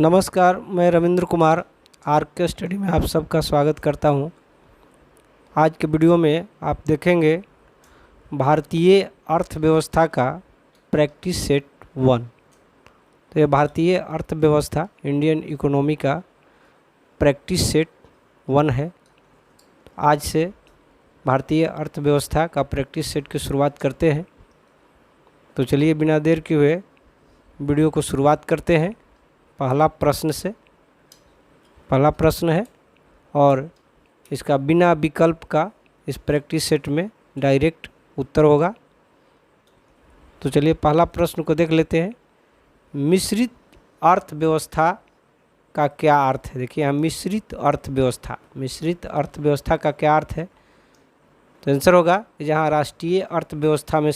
नमस्कार, मैं Ravindra Kumar R K. Study में आप सबका स्वागत करता हूं। आज के वीडियो में आप देखेंगे भारतीय अर्थव्यवस्था का प्रैक्टिस सेट 1। तो ये भारतीय अर्थव्यवस्था इंडियन इकोनॉमी का प्रैक्टिस सेट 1 है। आज से भारतीय अर्थव्यवस्था का प्रैक्टिस सेट की शुरुआत करते हैं। तो चलिए बिना देर किए हुए वीडियो को शुरुआत करते हैं। पहला प्रश्न है और इसका बिना विकल्प का इस प्रैक्टिस सेट में डायरेक्ट उत्तर होगा। तो चलिए पहला प्रश्न को देख लेते हैं। मिश्रित अर्थव्यवस्था का क्या अर्थ है? देखिए यहाँ मिश्रित अर्थव्यवस्था का क्या अर्थ है? तो आंसर होगा जहाँ राष्ट्रीय अर्थव्यवस्था में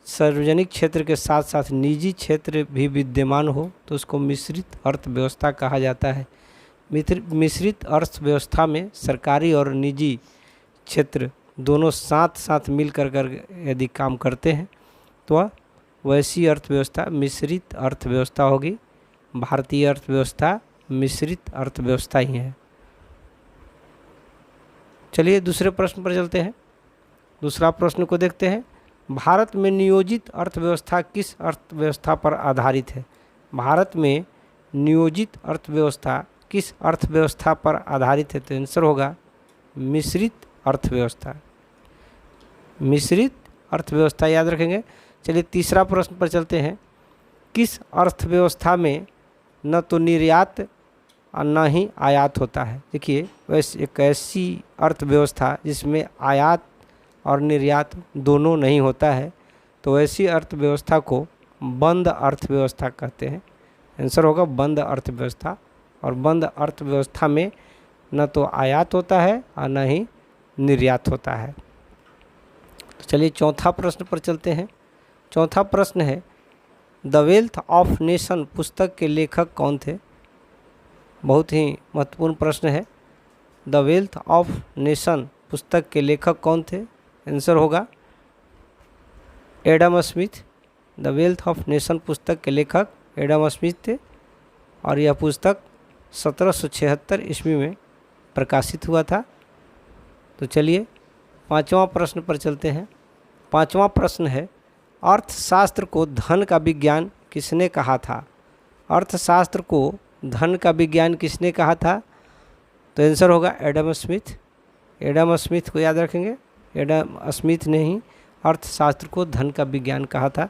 सार्वजनिक क्षेत्र के साथ साथ निजी क्षेत्र भी विद्यमान हो तो उसको मिश्रित अर्थव्यवस्था कहा जाता है। मिश्रित अर्थव्यवस्था में सरकारी और निजी क्षेत्र दोनों साथ साथ मिलकर यदि काम करते हैं तो वैसी अर्थव्यवस्था मिश्रित अर्थव्यवस्था होगी। भारतीय अर्थव्यवस्था मिश्रित अर्थव्यवस्था ही है। चलिए दूसरे प्रश्न पर चलते हैं। दूसरा प्रश्न को देखते हैं। भारत में नियोजित अर्थव्यवस्था किस अर्थव्यवस्था पर आधारित है? भारत में नियोजित अर्थव्यवस्था किस अर्थव्यवस्था पर आधारित है? तो आंसर होगा मिश्रित अर्थव्यवस्था। मिश्रित अर्थव्यवस्था याद रखेंगे। चलिए तीसरा प्रश्न पर चलते हैं। किस अर्थव्यवस्था में न तो निर्यात और न ही आयात होता है? देखिए वैसे एक ऐसी अर्थव्यवस्था जिसमें आयात और निर्यात दोनों नहीं होता है तो ऐसी अर्थव्यवस्था को बंद अर्थव्यवस्था कहते हैं। आंसर होगा बंद अर्थव्यवस्था। और बंद अर्थव्यवस्था में न तो आयात होता है और न ही निर्यात होता है। तो चलिए चौथा प्रश्न पर चलते हैं। चौथा प्रश्न है द वेल्थ ऑफ नेशन पुस्तक के लेखक कौन थे? बहुत ही महत्वपूर्ण प्रश्न है। द वेल्थ ऑफ नेशन पुस्तक के लेखक कौन थे? आंसर होगा Adam Smith. The wealth of nation पुस्तक के लेखक एडम स्मिथ थे और यह पुस्तक 1776 ईस्वी में प्रकाशित हुआ था। तो चलिए पांचवा प्रश्न पर चलते हैं। पांचवा प्रश्न है अर्थशास्त्र को धन का विज्ञान किसने कहा था? अर्थशास्त्र को धन का विज्ञान किसने कहा था? तो आंसर होगा एडम स्मिथ। एडम स्मिथ को याद रखेंगे। एडम स्मिथ ने ही अर्थशास्त्र को धन का विज्ञान कहा था।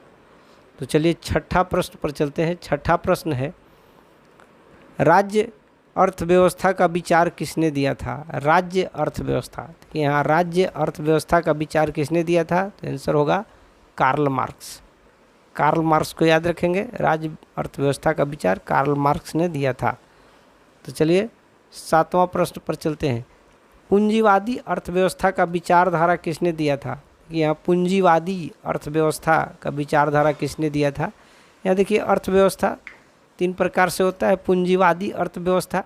तो चलिए छठा प्रश्न पर चलते हैं। छठा प्रश्न है राज्य अर्थव्यवस्था का विचार किसने दिया था? राज्य अर्थव्यवस्था, यहाँ राज्य अर्थव्यवस्था का विचार किसने दिया था? तो आंसर होगा कार्ल मार्क्स। कार्ल मार्क्स को याद रखेंगे। राज्य अर्थव्यवस्था का विचार कार्ल मार्क्स ने दिया था। तो चलिए सातवां प्रश्न पर चलते हैं। पूंजीवादी अर्थव्यवस्था का विचारधारा किसने दिया था? यहाँ पूंजीवादी अर्थव्यवस्था का विचारधारा किसने दिया था? यहाँ देखिए अर्थव्यवस्था 3 प्रकार से होता है। पूंजीवादी अर्थव्यवस्था,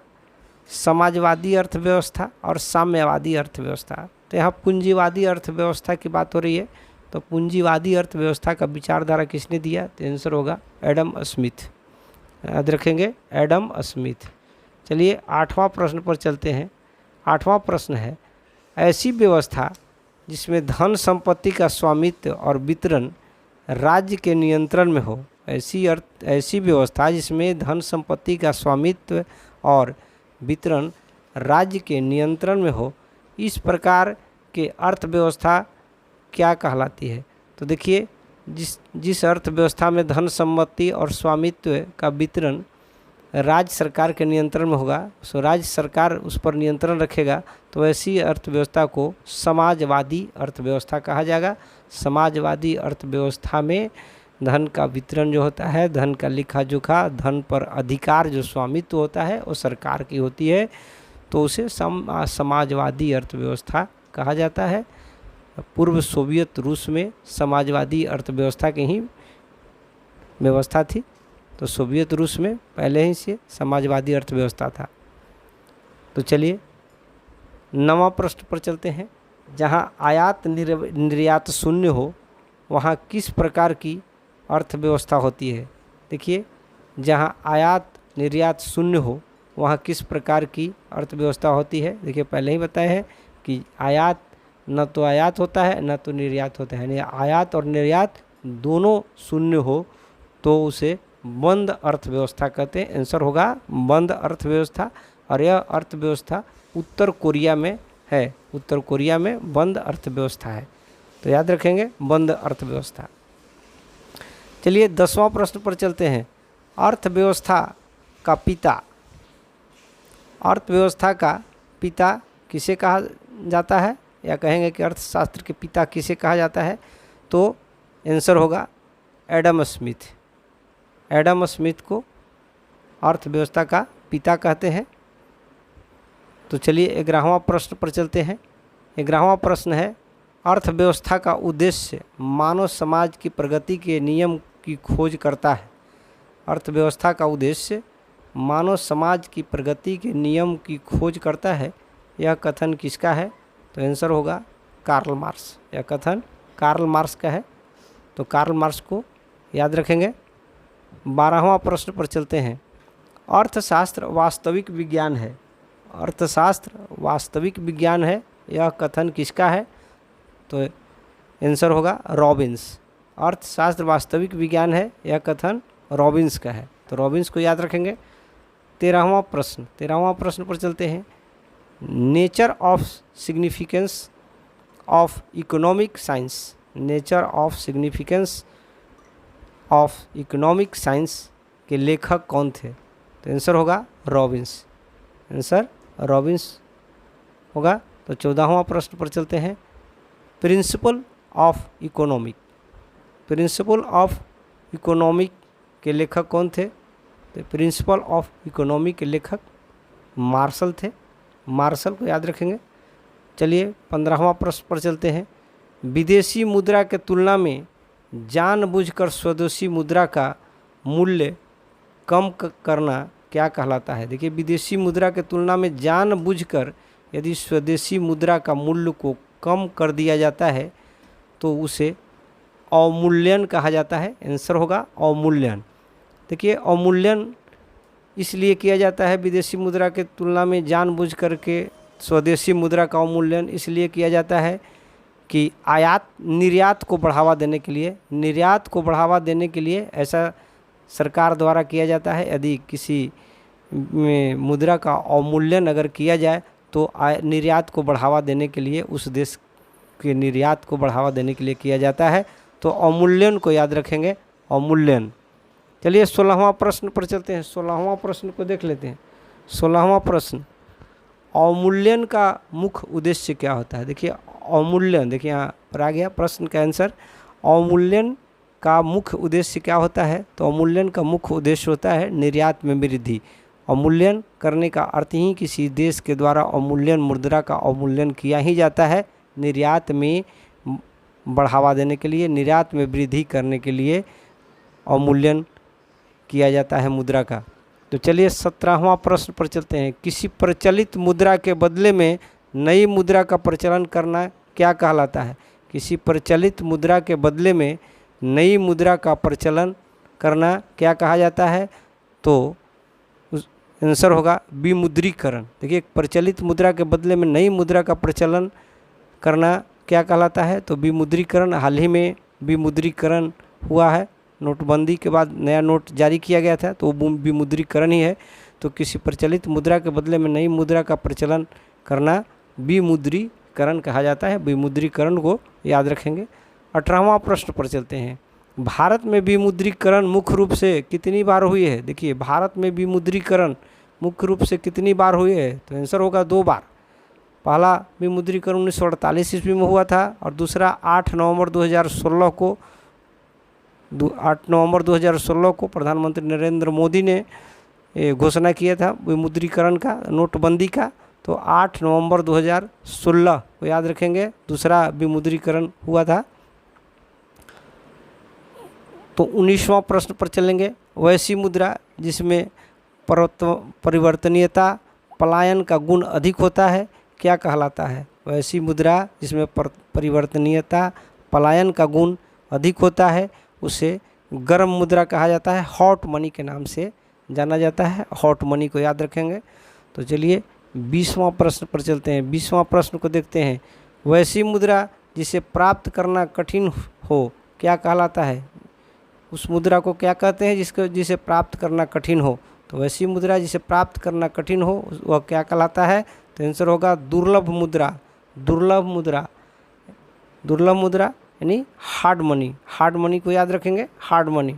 समाजवादी अर्थव्यवस्था और साम्यवादी अर्थव्यवस्था। तो यहाँ पूंजीवादी अर्थव्यवस्था की बात हो रही है। तो पूंजीवादी अर्थव्यवस्था का विचारधारा किसने दिया? तो आंसर होगा एडम स्मिथ। याद रखेंगे एडम स्मिथ। चलिए 8वां प्रश्न पर चलते हैं। 8वां प्रश्न है ऐसी व्यवस्था जिसमें धन संपत्ति का स्वामित्व और वितरण राज्य के नियंत्रण में हो। ऐसी व्यवस्था जिसमें धन संपत्ति का स्वामित्व और वितरण राज्य के नियंत्रण में हो, इस प्रकार के अर्थव्यवस्था क्या कहलाती है? तो देखिए जिस अर्थव्यवस्था में धन संपत्ति और स्वामित्व का वितरण राज्य सरकार के नियंत्रण में होगा, सो राज्य सरकार उस पर नियंत्रण रखेगा, तो ऐसी अर्थव्यवस्था को समाजवादी अर्थव्यवस्था कहा जाएगा। समाजवादी अर्थव्यवस्था में धन का वितरण जो होता है, धन का लेखा जोखा, धन पर अधिकार जो स्वामित्व होता है वो सरकार की होती है, तो उसे समाजवादी अर्थव्यवस्था कहा जाता है। पूर्व सोवियत रूस में समाजवादी अर्थव्यवस्था की ही व्यवस्था थी। तो सोवियत रूस में पहले ही से समाजवादी अर्थव्यवस्था था। तो चलिए 9वां प्रश्न पर चलते हैं। जहां आयात निर्यात शून्य हो वहां किस प्रकार की अर्थव्यवस्था होती है? देखिए जहाँ आयात निर्यात शून्य हो वहाँ किस प्रकार की अर्थव्यवस्था होती है। देखिए पहले ही बताए हैं कि आयात न तो आयात होता है न तो निर्यात होता है, यानी आयात और निर्यात दोनों शून्य हो तो उसे बंद अर्थव्यवस्था कहते हैं। आंसर होगा बंद अर्थव्यवस्था। और यह अर्थव्यवस्था उत्तर कोरिया में है, उत्तर कोरिया में बंद अर्थव्यवस्था है, तो याद रखेंगे बंद अर्थव्यवस्था। चलिए 10वां प्रश्न पर चलते हैं। अर्थव्यवस्था का पिता, अर्थव्यवस्था का पिता किसे कहा जाता है, या कहेंगे कि अर्थशास्त्र के पिता किसे कहा जाता है, तो आंसर होगा एडम स्मिथ। एडम स्मिथ को अर्थव्यवस्था का पिता कहते हैं। तो चलिए 11वां प्रश्न पर चलते हैं। 11वां प्रश्न है, अर्थव्यवस्था का उद्देश्य मानव समाज की प्रगति के नियम की खोज करता है। अर्थव्यवस्था का उद्देश्य मानव समाज की प्रगति के नियम की खोज करता है, यह कथन किसका है, तो आंसर होगा कार्ल मार्क्स। यह कथन कार्ल मार्क्स का है, तो कार्ल मार्क्स को याद रखेंगे। 12वां प्रश्न पर चलते हैं। अर्थशास्त्र वास्तविक विज्ञान है। अर्थशास्त्र वास्तविक विज्ञान है, यह कथन किसका है, तो आंसर होगा रॉबिन्स। अर्थशास्त्र वास्तविक विज्ञान है, यह कथन रॉबिन्स का है, तो रॉबिन्स को याद रखेंगे। 13वां प्रश्न पर चलते हैं। Nature of significance of economic science. Nature of significance of economic science के लेखक कौन थे, तो आंसर होगा रॉबिन्स। आंसर रॉबिन्स होगा। तो 14वां प्रश्न पर चलते हैं। Principle of economic. Principle of economic के लेखक कौन थे, तो प्रिंसिपल ऑफ इकोनॉमिक के लेखक मार्शल थे। मार्शल को याद रखेंगे। चलिए 15वां प्रश्न पर चलते हैं। विदेशी मुद्रा के तुलना में जानबूझकर स्वदेशी मुद्रा का मूल्य कम करना क्या कहलाता है। देखिए विदेशी मुद्रा के तुलना में जानबूझकर यदि स्वदेशी मुद्रा का मूल्य को कम कर दिया जाता है तो उसे अवमूल्यन कहा जाता है। आंसर होगा अवमूल्यन। देखिए अवमूल्यन इसलिए किया जाता है विदेशी मुद्रा के तुलना में जानबूझ करके स्वदेशी मुद्रा का अवमूल्यन इसलिए किया जाता है कि आयात निर्यात को बढ़ावा देने के लिए, निर्यात को बढ़ावा देने के लिए ऐसा सरकार द्वारा किया जाता है। यदि किसी मुद्रा का अवमूल्यन अगर किया जाए तो निर्यात को बढ़ावा देने के लिए, उस देश के निर्यात को बढ़ावा देने के लिए किया जाता है। तो अवमूल्यन को याद रखेंगे, अवमूल्यन। चलिए 16वां प्रश्न पर चलते हैं। 16वां प्रश्न को देख लेते हैं। 16वां प्रश्न, अवमूल्यन का मुख्य उद्देश्य क्या होता है। देखिए अवमूल्यन, देखिए यहाँ पर आ गया प्रश्न का आंसर। अवमूल्यन का मुख्य उद्देश्य क्या होता है, तो अवमूल्यन का मुख्य उद्देश्य होता है निर्यात में वृद्धि। अवमूल्यन करने का अर्थ ही किसी देश के द्वारा अवमूल्यन मुद्रा का अवमूल्यन किया ही जाता है निर्यात में बढ़ावा देने के लिए, निर्यात में वृद्धि करने के लिए अवमूल्यन किया जाता है मुद्रा का। तो चलिए 17वां प्रश्न पर चलते हैं। किसी प्रचलित मुद्रा के बदले में नई मुद्रा का प्रचलन करना क्या कहलाता है। किसी प्रचलित मुद्रा के बदले में नई मुद्रा का प्रचलन करना क्या कहा जाता है, तो आंसर होगा विमुद्रीकरण। देखिए प्रचलित मुद्रा के बदले में नई मुद्रा का प्रचलन करना क्या कहलाता है, तो विमुद्रीकरण। हाल ही में विमुद्रीकरण हुआ है, नोटबंदी के बाद नया नोट जारी किया गया था, तो वो विमुद्रीकरण ही है। तो किसी प्रचलित मुद्रा के बदले में नई मुद्रा का प्रचलन करना विमुद्रीकरण कहा जाता है। विमुद्रीकरण को याद रखेंगे। 18वां प्रश्न पर चलते हैं। भारत में विमुद्रीकरण मुख्य रूप से कितनी बार हुई है। देखिए भारत में विमुद्रीकरण मुख्य रूप से कितनी बार हुई है, तो आंसर होगा 2 बार। पहला विमुद्रीकरण 1948 ईस्वी में हुआ था और दूसरा 8 नवंबर 2016 को प्रधानमंत्री नरेंद्र मोदी ने घोषणा किया था विमुद्रीकरण का, नोटबंदी का। तो 8 नवंबर 2016 को याद रखेंगे दूसरा विमुद्रीकरण हुआ था। तो 19वां प्रश्न पर चलेंगे। वैसी मुद्रा जिसमें परिवर्तनीयता पलायन का गुण अधिक होता है क्या कहलाता है। वैसी मुद्रा जिसमें परिवर्तनीयता पलायन का गुण अधिक होता है उसे गर्म मुद्रा कहा जाता है, हॉट मनी के नाम से जाना जाता है, हॉट मनी को याद रखेंगे। तो चलिए 20वां प्रश्न पर चलते हैं। 20वां प्रश्न को देखते हैं। वैसी मुद्रा जिसे प्राप्त करना कठिन हो क्या कहलाता है? उस मुद्रा को क्या कहते हैं जिसे प्राप्त करना कठिन हो? तो वैसी मुद्रा जिसे प्राप्त करना कठिन हो वह क्या कहलाता है? तो आंसर होगा दुर्लभ मुद्रा। दुर्लभ मुद्रा, दुर्लभ मुद्रा यानी हार्ड मनी। हार्ड मनी को याद रखेंगे, हार्ड मनी।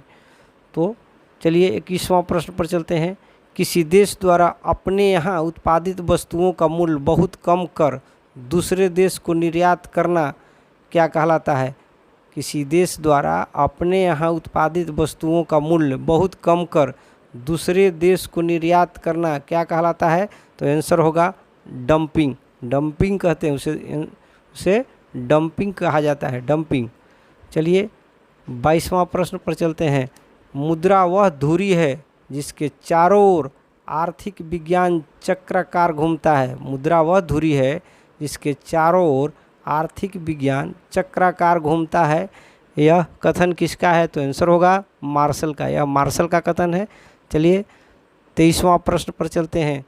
तो चलिए 21वां प्रश्न पर चलते हैं। किसी देश द्वारा अपने यहाँ उत्पादित वस्तुओं का मूल्य बहुत कम कर दूसरे देश को निर्यात करना क्या कहलाता है? किसी देश द्वारा अपने यहाँ उत्पादित वस्तुओं का मूल्य बहुत कम कर दूसरे देश को निर्यात करना क्या कहलाता है? तो आंसर होगा डंपिंग। डंपिंग कहते हैं उसे डंपिंग कहा जाता है, डंपिंग। चलिए 22वां प्रश्न पर चलते हैं। मुद्रा वह धुरी है जिसके चारों ओर आर्थिक विज्ञान चक्राकार घूमता है। मुद्रा वह धुरी है जिसके चारों ओर आर्थिक विज्ञान चक्राकार घूमता है। यह कथन किसका है? तो आंसर होगा मार्शल का। यह मार्शल का कथन है। चलिए 23वां प्रश्न पर चलते हैं।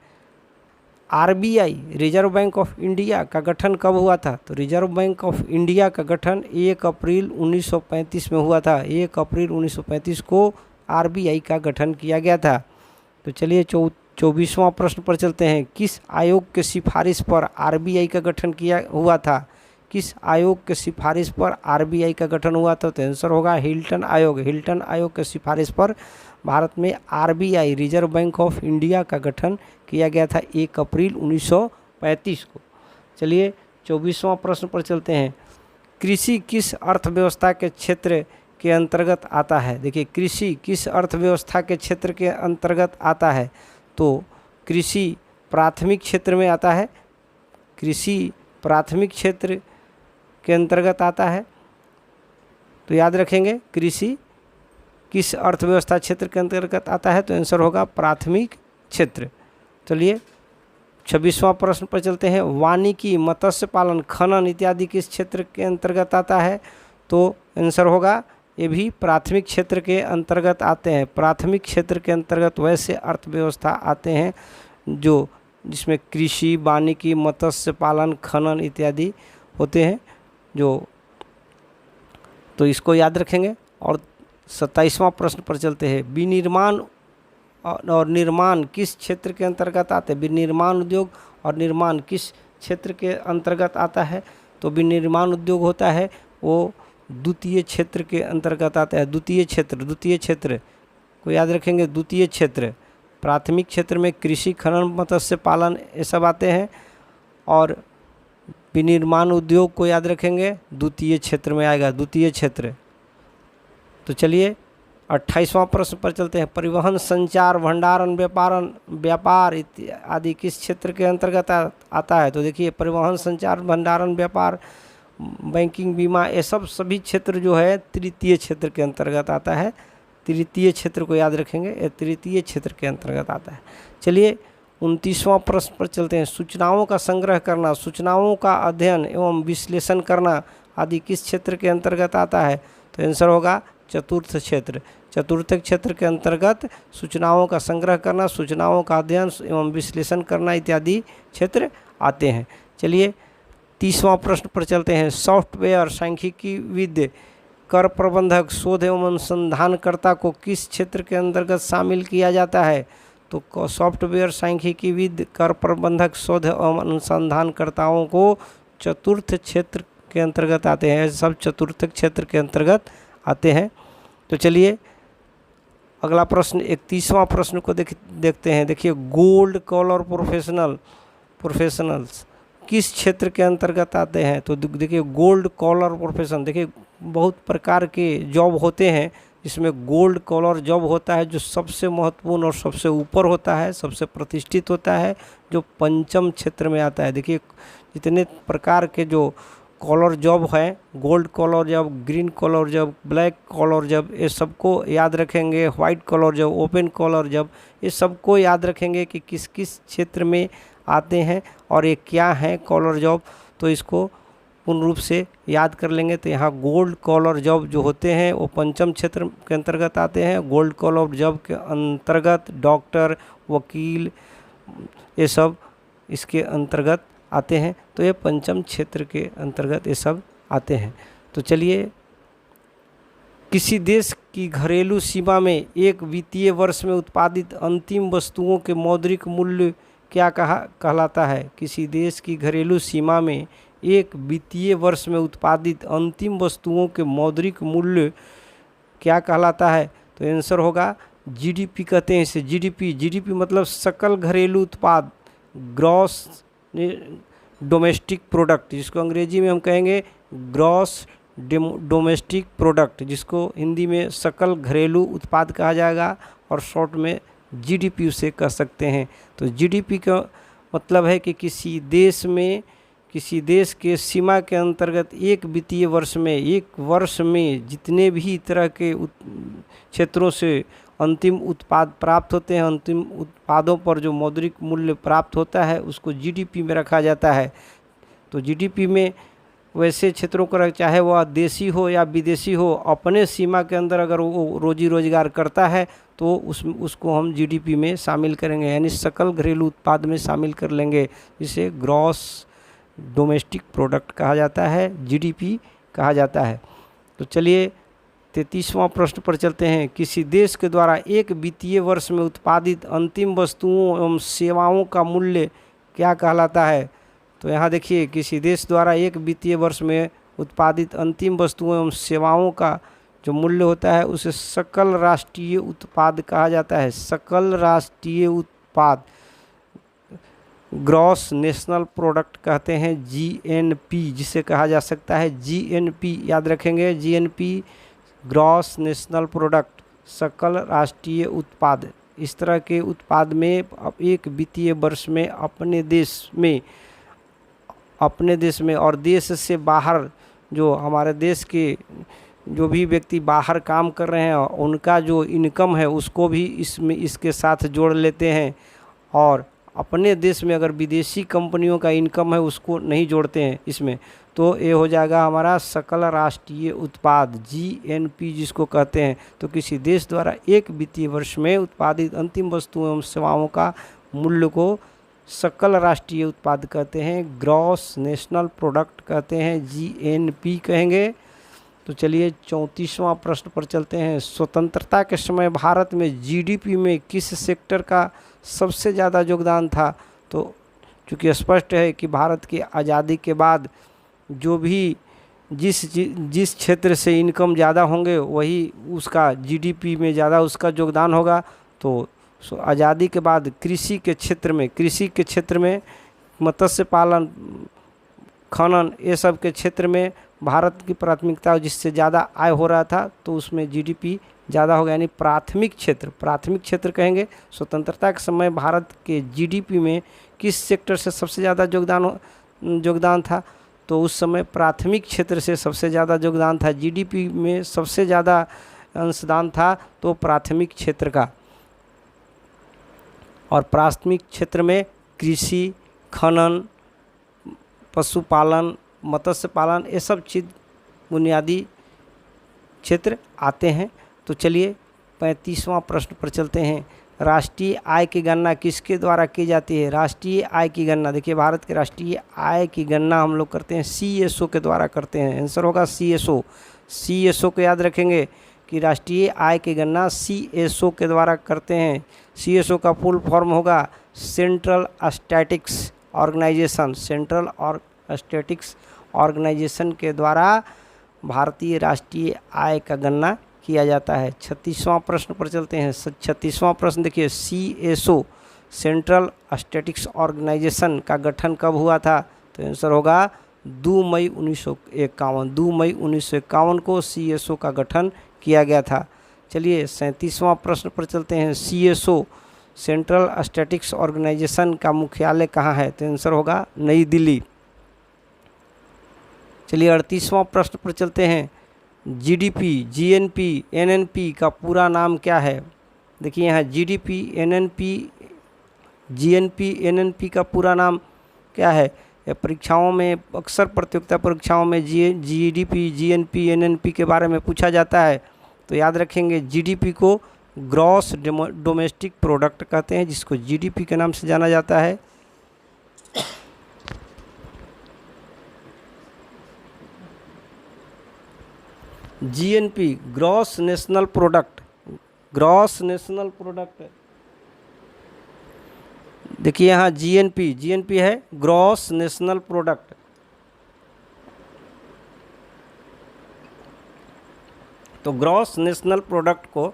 RBI reserve bank of India का गठन कब हुआ था? तो रिजर्व बैंक ऑफ इंडिया का गठन 1 अप्रैल 1935 में हुआ था। 1 अप्रैल 1935 को आरबीआई का गठन किया गया था। तो चलिए 24वां प्रश्न पर चलते हैं। किस आयोग के सिफारिश पर आरबीआई का गठन किया हुआ था? किस आयोग के सिफारिश पर आरबीआई का गठन हुआ था? तो आंसर होगा हिल्टन आयोग। हिल्टन आयोग के सिफारिश पर भारत में RBI reserve bank of India का गठन किया गया था 1 अप्रैल 1935 को। चलिए 24वां प्रश्न पर चलते हैं। कृषि किस अर्थव्यवस्था के क्षेत्र के अंतर्गत आता है? देखिए कृषि किस अर्थव्यवस्था के क्षेत्र के अंतर्गत आता है? तो कृषि प्राथमिक क्षेत्र में आता है। कृषि प्राथमिक क्षेत्र के अंतर्गत आता है। तो याद रखेंगे कृषि किस अर्थव्यवस्था क्षेत्र के अंतर्गत आता है? तो आंसर होगा प्राथमिक क्षेत्र। चलिए 26वां प्रश्न पर चलते हैं। वानिकी, मत्स्य पालन, खनन इत्यादि किस क्षेत्र के अंतर्गत आता है? तो आंसर होगा ये भी प्राथमिक क्षेत्र के अंतर्गत आते हैं। प्राथमिक क्षेत्र के अंतर्गत वैसे अर्थव्यवस्था आते हैं जो जिसमें कृषि, वानिकी, मत्स्य पालन, खनन इत्यादि होते हैं जो, तो इसको याद रखेंगे। और 27वां प्रश्न पर चलते हैं। विनिर्माण और निर्माण किस क्षेत्र के अंतर्गत आते हैं? विनिर्माण उद्योग और निर्माण किस क्षेत्र के अंतर्गत आता है? तो विनिर्माण उद्योग होता है वो द्वितीय क्षेत्र के अंतर्गत आता है। द्वितीय क्षेत्र को याद रखेंगे। द्वितीय क्षेत्र, प्राथमिक क्षेत्र में कृषि, खनन, मत्स्य पालन ये सब आते हैं, और विनिर्माण उद्योग को याद रखेंगे द्वितीय क्षेत्र में आएगा, द्वितीय क्षेत्र। तो चलिए 28वां प्रश्न पर चलते हैं। परिवहन, संचार, भंडारण, व्यापार आदि किस क्षेत्र के अंतर्गत आता है? तो देखिए परिवहन, संचार, भंडारण, व्यापार, बैंकिंग, बीमा ये सब सभी क्षेत्र जो है तृतीय क्षेत्र के अंतर्गत आता है। तृतीय क्षेत्र को याद रखेंगे, ये तृतीय क्षेत्र के अंतर्गत आता है। चलिए 29वां प्रश्न पर चलते हैं। सूचनाओं का संग्रह करना, सूचनाओं का अध्ययन एवं विश्लेषण करना आदि किस क्षेत्र के अंतर्गत आता है? तो आंसर होगा चतुर्थ क्षेत्र। चतुर्थ क्षेत्र के अंतर्गत सूचनाओं का संग्रह करना, सूचनाओं का अध्ययन एवं विश्लेषण करना इत्यादि क्षेत्र आते हैं। चलिए 30वां प्रश्न पर चलते हैं। सॉफ्टवेयर, सांख्यिकी विद, कर प्रबंधक, शोध एवं अनुसंधानकर्ता को किस क्षेत्र के अंतर्गत शामिल किया जाता है? तो सॉफ्टवेयर, सांख्यिकी विद, कर प्रबंधक, शोध एवं अनुसंधानकर्ताओं को चतुर्थ क्षेत्र के अंतर्गत आते हैं। सब चतुर्थ क्षेत्र के अंतर्गत आते हैं। तो चलिए अगला प्रश्न 31वां प्रश्न को देखते हैं। देखिए गोल्ड कॉलर प्रोफेशनल्स किस क्षेत्र के अंतर्गत आते हैं? तो देखिए गोल्ड कॉलर प्रोफेशन, देखिए बहुत प्रकार के जॉब होते हैं जिसमें गोल्ड कॉलर जॉब होता है जो सबसे महत्वपूर्ण और सबसे ऊपर होता है, सबसे प्रतिष्ठित होता है, जो पंचम क्षेत्र में आता है। देखिए जितने प्रकार के जो कॉलर जॉब है, gold collar job, green collar job, black collar job, ये सबको याद रखेंगे। White collar job, open collar job, ये सबको याद रखेंगे कि किस किस क्षेत्र में आते हैं और ये क्या है कॉलर जॉब। तो इसको पूर्ण रूप से याद कर लेंगे तो यहाँ गोल्ड कॉलर जॉब जो होते हैं वो पंचम क्षेत्र के अंतर्गत आते हैं। गोल्ड कॉलर जॉब के अंतर्गत डॉक्टर, वकील, ये सब इसके अंतर्गत आते हैं। तो ये पंचम क्षेत्र के अंतर्गत ये सब आते हैं। तो चलिए, किसी देश की घरेलू सीमा में एक वित्तीय वर्ष में उत्पादित अंतिम वस्तुओं के मौद्रिक मूल्य क्या कहलाता है? किसी देश की घरेलू सीमा में एक वित्तीय वर्ष में उत्पादित अंतिम वस्तुओं के मौद्रिक मूल्य क्या कहलाता है? तो आंसर होगा जीडीपी कहते हैं इसे। जीडीपी मतलब सकल घरेलू उत्पाद, ग्रॉस डोमेस्टिक प्रोडक्ट, जिसको अंग्रेजी में हम कहेंगे ग्रॉस डोमेस्टिक प्रोडक्ट, जिसको हिंदी में सकल घरेलू उत्पाद कहा जाएगा और शॉर्ट में जीडीपी उसे कह सकते हैं। तो जीडीपी का मतलब है कि किसी देश के सीमा के अंतर्गत एक वित्तीय वर्ष में जितने भी तरह के क्षेत्रों से अंतिम उत्पाद प्राप्त होते हैं, अंतिम उत्पादों पर जो मौद्रिक मूल्य प्राप्त होता है उसको जीडीपी में रखा जाता है। तो जीडीपी में वैसे क्षेत्रों को चाहे वह देशी हो या विदेशी हो, अपने सीमा के अंदर अगर वो रोजी रोजगार करता है तो उसको हम जीडीपी में शामिल करेंगे, यानी सकल घरेलू उत्पाद में शामिल कर लेंगे, जिसे ग्रॉस डोमेस्टिक प्रोडक्ट कहा जाता है, जीडीपी कहा जाता है। तो चलिए 33वां प्रश्न पर चलते हैं। किसी देश के द्वारा एक वित्तीय वर्ष में उत्पादित अंतिम वस्तुओं एवं सेवाओं का मूल्य क्या कहलाता है? तो यहाँ देखिए, किसी देश द्वारा एक वित्तीय वर्ष में उत्पादित अंतिम वस्तुओं एवं सेवाओं का जो मूल्य होता है उसे सकल राष्ट्रीय उत्पाद कहा जाता है। सकल राष्ट्रीय उत्पाद, ग्रॉस नेशनल प्रोडक्ट कहते हैं, जीएनपी जिसे कहा जा सकता है। जीएनपी याद रखेंगे, जीएनपी ग्रॉस नेशनल प्रोडक्ट, सकल राष्ट्रीय उत्पाद। इस तरह के उत्पाद में एक वित्तीय वर्ष में अपने देश में और देश से बाहर जो हमारे देश के जो भी व्यक्ति बाहर काम कर रहे हैं उनका जो इनकम है उसको भी इसके साथ जोड़ लेते हैं, और अपने देश में अगर विदेशी कंपनियों का इनकम है उसको नहीं जोड़ते हैं इसमें। तो ये हो जाएगा हमारा सकल राष्ट्रीय उत्पाद, जीएनपी जिसको कहते हैं। तो किसी देश द्वारा एक वित्तीय वर्ष में उत्पादित अंतिम वस्तुओं एवं सेवाओं का मूल्य को सकल राष्ट्रीय उत्पाद कहते हैं, ग्रॉस नेशनल प्रोडक्ट कहते हैं, जीएनपी कहेंगे। तो चलिए 34वां प्रश्न पर चलते हैं। स्वतंत्रता के समय भारत में जीडीपी में किस सेक्टर का सबसे ज़्यादा योगदान था? तो चूँकि स्पष्ट है कि भारत की आज़ादी के बाद जो भी जिस क्षेत्र से इनकम ज़्यादा होंगे वही उसका जीडीपी में ज़्यादा उसका योगदान होगा। तो आज़ादी के बाद कृषि के क्षेत्र में मत्स्य पालन, खनन, ये सब के क्षेत्र में भारत की प्राथमिकता जिससे ज़्यादा आय हो रहा था तो उसमें जीडीपी ज़्यादा होगा, यानी प्राथमिक क्षेत्र कहेंगे। स्वतंत्रता के समय भारत के जीडीपी में किस सेक्टर से सबसे ज़्यादा योगदान था? तो उस समय प्राथमिक क्षेत्र से सबसे ज़्यादा योगदान था, जीडीपी में सबसे ज़्यादा अंशदान था तो प्राथमिक क्षेत्र का। और प्राथमिक क्षेत्र में कृषि, खनन, पशुपालन, मत्स्य पालन, ये सब चीज़ बुनियादी क्षेत्र आते हैं। तो चलिए 35वां प्रश्न पर चलते हैं। राष्ट्रीय आय की गणना किसके द्वारा की जाती है? राष्ट्रीय आय की गणना, देखिए भारत के राष्ट्रीय आय की गणना हम लोग करते हैं सीएसओ के द्वारा करते हैं। आंसर होगा सीएसओ को याद रखेंगे कि राष्ट्रीय आय की गणना सीएसओ के द्वारा करते हैं। सीएसओ का फुल फॉर्म होगा सेंट्रल स्टैटिस्टिक्स ऑर्गेनाइजेशन के द्वारा भारतीय राष्ट्रीय आय का गणना किया जाता है। 36वां प्रश्न पर चलते हैं। 36वां प्रश्न देखिए, सीएसओ सेंट्रल स्टैटिस्टिक्स ऑर्गेनाइजेशन का गठन कब हुआ था? तो आंसर होगा 2 मई 1951 को सीएसओ का गठन किया गया था। चलिए 37वां प्रश्न पर चलते हैं। सीएसओ सेंट्रल स्टैटिस्टिक्स ऑर्गेनाइजेशन का मुख्यालय कहाँ है? तो आंसर होगा नई दिल्ली। चलिए 38वां प्रश्न पर चलते हैं। जीडीपी, जीएनपी, एनएनपी का पूरा नाम क्या है? देखिए यहाँ जीडीपी, एनएनपी, जीएनपी, एनएनपी का पूरा नाम क्या है? या परीक्षाओं में अक्सर प्रतियोगिता परीक्षाओं में जीडीपी, जीएनपी, एनएनपी के बारे में पूछा जाता है। तो याद रखेंगे जीडीपी को ग्रॉस डोमेस्टिक प्रोडक्ट कहते हैं, जिसको जीडीपी के नाम से जाना जाता है। GNP gross national product, gross national product, देखिए यहाँ जीएनपी है ग्रॉस नेशनल प्रोडक्ट। तो ग्रॉस नेशनल प्रोडक्ट को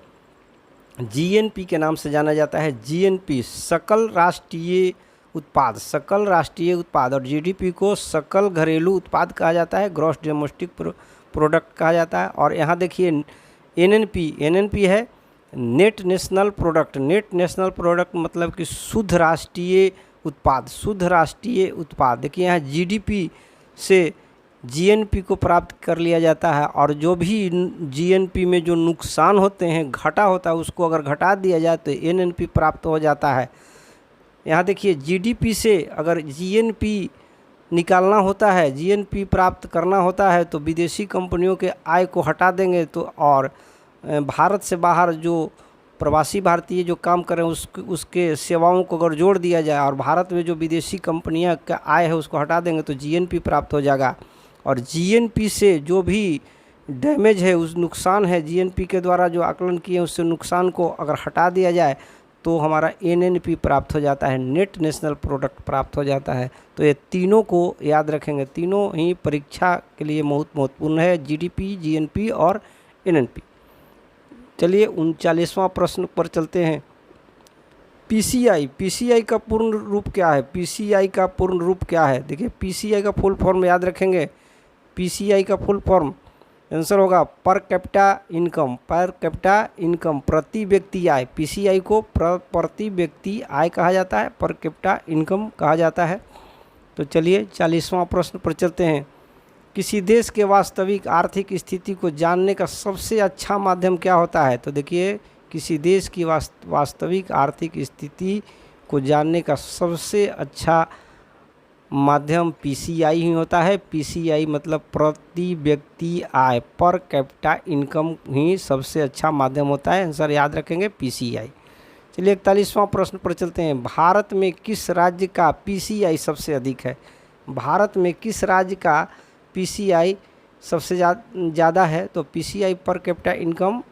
जीएनपी के नाम से जाना जाता है। जीएनपी सकल राष्ट्रीय उत्पाद, सकल राष्ट्रीय उत्पाद, और जीडीपी को सकल घरेलू उत्पाद कहा जाता है, ग्रॉस डोमेस्टिक प्रोडक्ट कहा जाता है। और यहाँ देखिए एनएनपी है net national product. Net national product मतलब कि शुद्ध राष्ट्रीय उत्पाद, शुद्ध राष्ट्रीय उत्पाद। देखिए यहाँ जीडीपी से जीएनपी को प्राप्त कर लिया जाता है, और जो भी जीएनपी में जो नुकसान होते हैं, घाटा होता है, उसको अगर घटा दिया जाए तो एनएनपी प्राप्त हो जाता है। यहाँ देखिए जीडीपी से अगर जीएनपी निकालना होता है, जीएनपी प्राप्त करना होता है, तो विदेशी कंपनियों के आय को हटा देंगे। तो और भारत से बाहर जो प्रवासी भारतीय जो काम करें उसके सेवाओं को अगर जोड़ दिया जाए, और भारत में जो विदेशी कंपनियां का आय है उसको हटा देंगे, तो जीएनपी प्राप्त हो जाएगा। और जीएनपी से जो भी डैमेज है, उस नुकसान है, जीएनपी के द्वारा जो आकलन किए उससे नुकसान को अगर हटा दिया जाए तो हमारा एनएनपी प्राप्त हो जाता है, नेट नेशनल प्रोडक्ट प्राप्त हो जाता है। तो ये तीनों को याद रखेंगे, तीनों ही परीक्षा के लिए बहुत महत्वपूर्ण है, जीडीपी, जीएनपी और एनएनपी। चलिए 39वां प्रश्न पर चलते हैं। पीसीआई का पूर्ण रूप क्या है? पीसीआई का पूर्ण रूप क्या है? देखिए पीसीआई का फुल फॉर्म याद रखेंगे। पीसीआई का फुल फॉर्म आंसर होगा per capita income, per capita income, प्रति व्यक्ति आय। पीसीआई को प्रति व्यक्ति आय कहा जाता है, पर कैपिटा इनकम कहा जाता है। तो चलिए 40वां प्रश्न पर चलते हैं। किसी देश के वास्तविक आर्थिक स्थिति को जानने का सबसे अच्छा माध्यम क्या होता है? तो देखिए किसी देश की वास्तविक आर्थिक स्थिति को जानने का सबसे अच्छा माध्यम पीसीआई ही होता है। पीसीआई मतलब प्रति व्यक्ति आय, पर कैपिटा इनकम ही सबसे अच्छा माध्यम होता है। आंसर याद रखेंगे पीसीआई। चलिए 41वां प्रश्न पर चलते हैं। भारत में किस राज्य का पीसीआई सबसे अधिक है? भारत में किस राज्य का पीसीआई सबसे ज़्यादा है? तो पीसीआई पर कैपिटा इनकम,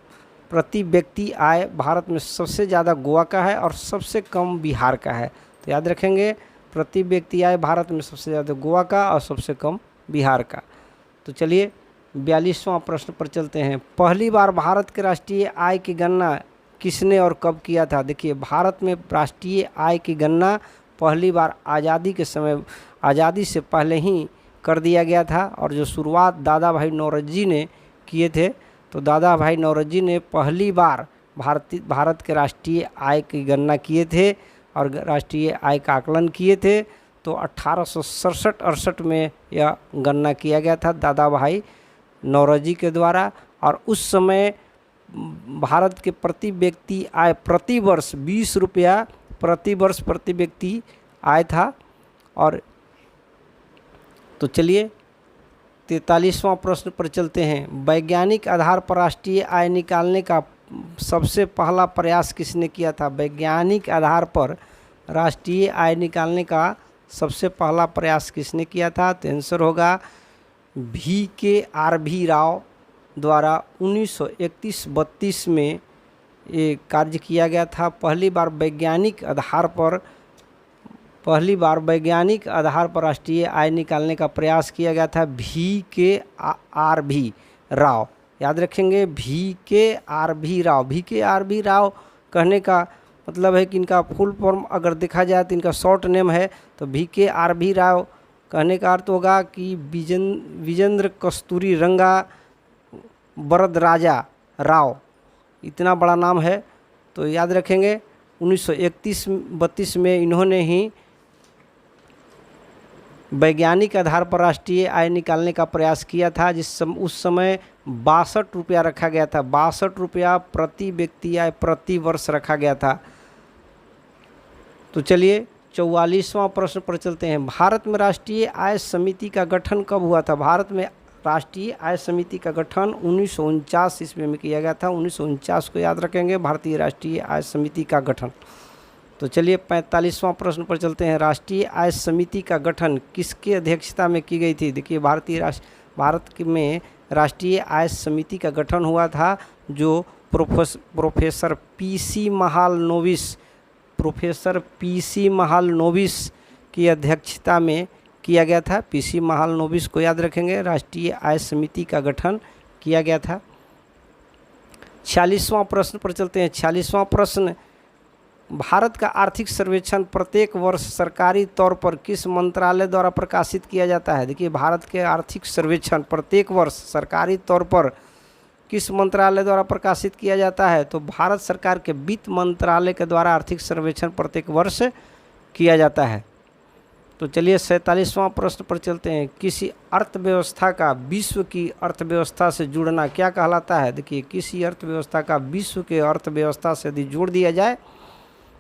प्रति व्यक्ति आय भारत में सबसे ज़्यादा गोवा का है और सबसे कम बिहार का है। तो याद रखेंगे प्रति व्यक्ति आय भारत में सबसे ज़्यादा गोवा का और सबसे कम बिहार का। तो चलिए 42वां प्रश्न पर चलते हैं। पहली बार भारत के राष्ट्रीय आय की गणना किसने और कब किया था? देखिए भारत में राष्ट्रीय आय की गणना पहली बार आज़ादी के समय, आज़ादी से पहले ही कर दिया गया था, और जो शुरुआत दादा भाई नौरोजी ने किए थे। तो दादा भाई नौरोजी ने पहली बार भारत के राष्ट्रीय आय की गणना किए थे और राष्ट्रीय आय का आकलन किए थे। तो 1867-68 में यह गणना किया गया था दादा भाई नौरोजी के द्वारा, और उस समय भारत के प्रति व्यक्ति आय प्रति वर्ष 20 रुपया प्रति वर्ष प्रति व्यक्ति आय था। और तो चलिए 43वां प्रश्न पर चलते हैं। वैज्ञानिक आधार पर राष्ट्रीय आय निकालने का सबसे पहला प्रयास किसने किया था? वैज्ञानिक आधार पर राष्ट्रीय आय निकालने का सबसे पहला प्रयास किसने किया था? तो आंसर होगा VKRV राव द्वारा 1931-32 में ये कार्य किया गया था। पहली बार वैज्ञानिक आधार पर राष्ट्रीय आय निकालने का प्रयास किया गया था VKRV राव। याद रखेंगे VKRV राव। VKRV राव कहने का मतलब है कि इनका फुल फॉर्म अगर देखा जाए तो इनका शॉर्ट नेम है। तो VKRV राव कहने का अर्थ होगा कि विजेंद्र कस्तूरी रंगा वरदराजा राव, इतना बड़ा नाम है। तो याद रखेंगे 1931-32 में इन्होंने ही वैज्ञानिक आधार पर राष्ट्रीय आय निकालने का प्रयास किया था, उस समय 62 रुपया रखा गया था। 62 रुपया प्रति व्यक्ति आय प्रति वर्ष रखा गया था। तो चलिए 44वां प्रश्न पर चलते हैं। भारत में राष्ट्रीय आय समिति का गठन कब हुआ था? भारत में राष्ट्रीय आय समिति का गठन 1949 ईस्वी में किया गया था। 1949 को याद रखेंगे, भारतीय राष्ट्रीय आय समिति का गठन। तो चलिए 45वां प्रश्न पर चलते हैं। राष्ट्रीय आय समिति का गठन किसकी अध्यक्षता में की गई थी? देखिए भारत में राष्ट्रीय आय समिति का गठन हुआ था जो प्रोफेसर पीसी महालनोबिस की अध्यक्षता में किया गया था। पीसी महालनोबिस को याद रखेंगे, राष्ट्रीय आय समिति का गठन किया गया था। 46वां प्रश्न पर चलते हैं। 46वां प्रश्न, भारत का आर्थिक सर्वेक्षण प्रत्येक वर्ष सरकारी तौर पर किस मंत्रालय द्वारा प्रकाशित किया जाता है? देखिए भारत के आर्थिक सर्वेक्षण प्रत्येक वर्ष सरकारी तौर पर किस मंत्रालय द्वारा प्रकाशित किया जाता है? तो भारत सरकार के वित्त मंत्रालय के द्वारा आर्थिक सर्वेक्षण प्रत्येक वर्ष किया जाता है। तो चलिए 47वां प्रश्न पर चलते हैं। किसी अर्थव्यवस्था का विश्व की अर्थव्यवस्था से जुड़ना क्या कहलाता है? देखिए किसी अर्थव्यवस्था का विश्व के अर्थव्यवस्था से यदि जोड़ दिया जाए,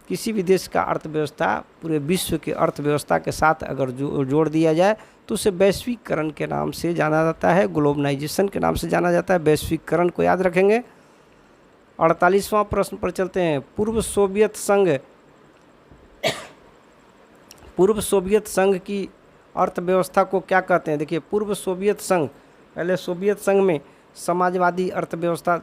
किसी भी देश का अर्थव्यवस्था पूरे विश्व की अर्थव्यवस्था के साथ अगर जोड़ दिया जाए तो उसे वैश्वीकरण के नाम से जाना जाता है, ग्लोबलाइजेशन के नाम से जाना जाता है। वैश्वीकरण को याद रखेंगे। 48वां प्रश्न पर चलते हैं। पूर्व सोवियत संघ की अर्थव्यवस्था को क्या कहते हैं? देखिए पूर्व सोवियत संघ, पहले सोवियत संघ में समाजवादी अर्थव्यवस्था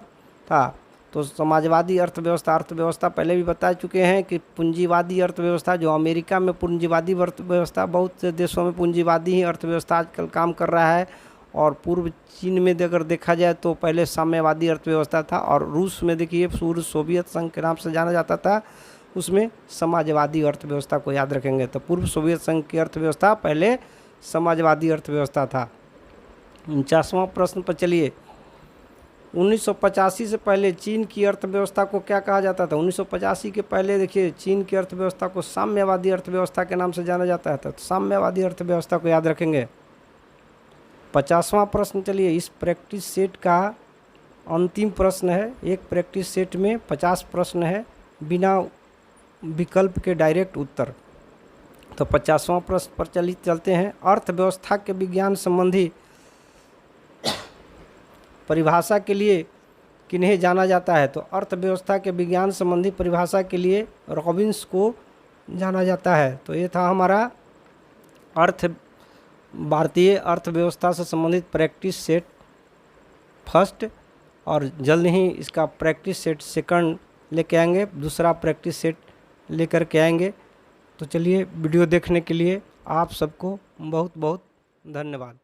था। तो समाजवादी अर्थव्यवस्था पहले भी बता चुके हैं कि पूंजीवादी अर्थव्यवस्था, जो अमेरिका में पूंजीवादी अर्थव्यवस्था, बहुत से देशों में पूंजीवादी ही अर्थव्यवस्था आजकल काम कर रहा है। और पूर्व चीन में अगर देखा जाए तो पहले साम्यवादी अर्थव्यवस्था था। और रूस में देखिए पूर्व सोवियत संघ के नाम से जाना जाता था, उसमें समाजवादी अर्थव्यवस्था को याद रखेंगे। तो पूर्व सोवियत संघ की अर्थव्यवस्था पहले समाजवादी अर्थव्यवस्था था। 49वां प्रश्न पर चलिए। 1985 से पहले चीन की अर्थव्यवस्था को क्या कहा जाता था? 1985 के पहले देखिए चीन की अर्थव्यवस्था को साम्यवादी अर्थव्यवस्था के नाम से जाना जाता था। तो साम्यवादी अर्थव्यवस्था को याद रखेंगे। 50वां प्रश्न चलिए। इस प्रैक्टिस सेट का अंतिम प्रश्न है। एक प्रैक्टिस सेट में 50 प्रश्न है, बिना विकल्प के डायरेक्ट उत्तर। तो 50वां प्रश्न पर चलते हैं। अर्थव्यवस्था के विज्ञान संबंधी परिभाषा के लिए किन्हें जाना जाता है? तो अर्थव्यवस्था के विज्ञान संबंधी परिभाषा के लिए रॉबिन्स को जाना जाता है। तो ये था हमारा भारतीय अर्थव्यवस्था से संबंधित प्रैक्टिस सेट फर्स्ट, और जल्द ही इसका प्रैक्टिस सेट सेकंड लेके आएंगे, दूसरा प्रैक्टिस सेट लेकर के आएंगे। तो चलिए वीडियो देखने के लिए आप सबको बहुत बहुत धन्यवाद।